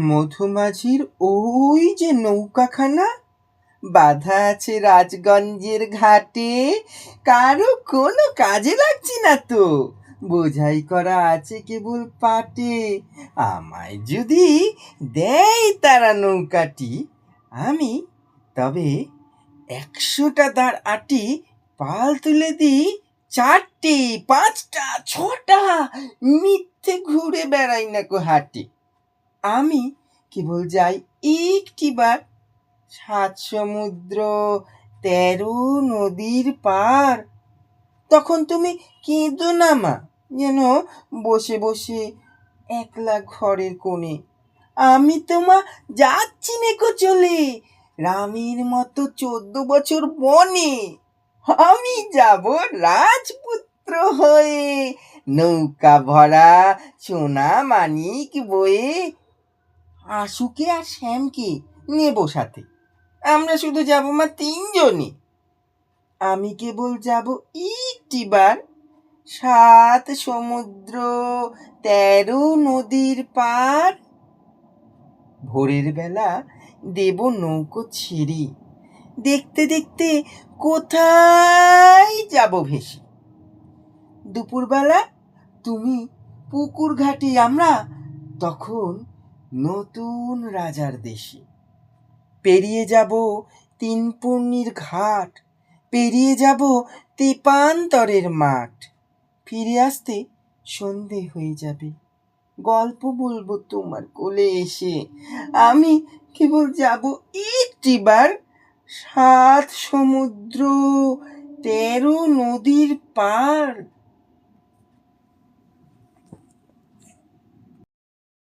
মধুমাঝির ওই যে নৌকাখানা বাঁধা আছে রাজগঞ্জের ঘাটে, কারো কোনো কাজে লাগছে না তো, বোঝাই করা আছে কেবল পাটে। আমায় যদি দেয় তারা নৌকাটি, আমি তবে 100টা দাঁড় আটি, পাল তুলে দিই 4টে 5টা 6টা, মিথ্যে ঘুরে বেড়াই না কো হাটে। আমি কেবল যাই একটিবার 7 সমুদ্র 13 নদীর পার। তখন তুমি কেঁদো না মা, যেন বসে বসে একলা ঘরের কোণে। আমি তো মা যাচ্ছি নেকো চলে, রামের মতো 14 বছর বনে। আমি যাব রাজপুত্র হয়ে, নৌকা ভরা সোনা মানিক বয়ে। আশুকে আর শ্যামকে নেব সাথে, আমরা শুধু যাব মা 3জনই। আমি কেবল যাব একটিবার 7 সমুদ্র 13 নদীর পার। ভোরের বেলা দেব নৌকো ছেড়ে, দেখতে দেখতে কোথায় যাব ভেসে। দুপুরবেলা তুমি পুকুর ঘাটে, আমরা তখন নতুন রাজার দেশে। পেরিয়ে যাব 3 পূর্ণির ঘাট, পেরিয়ে যাব তেপান্তরের মাঠ। ফিরে আসতে সন্ধে হয়ে যাবে, গল্প বলবো তোমার কোলে এসে। আমি কেবল যাব একটিবার 7 সমুদ্র 13 নদীর পার।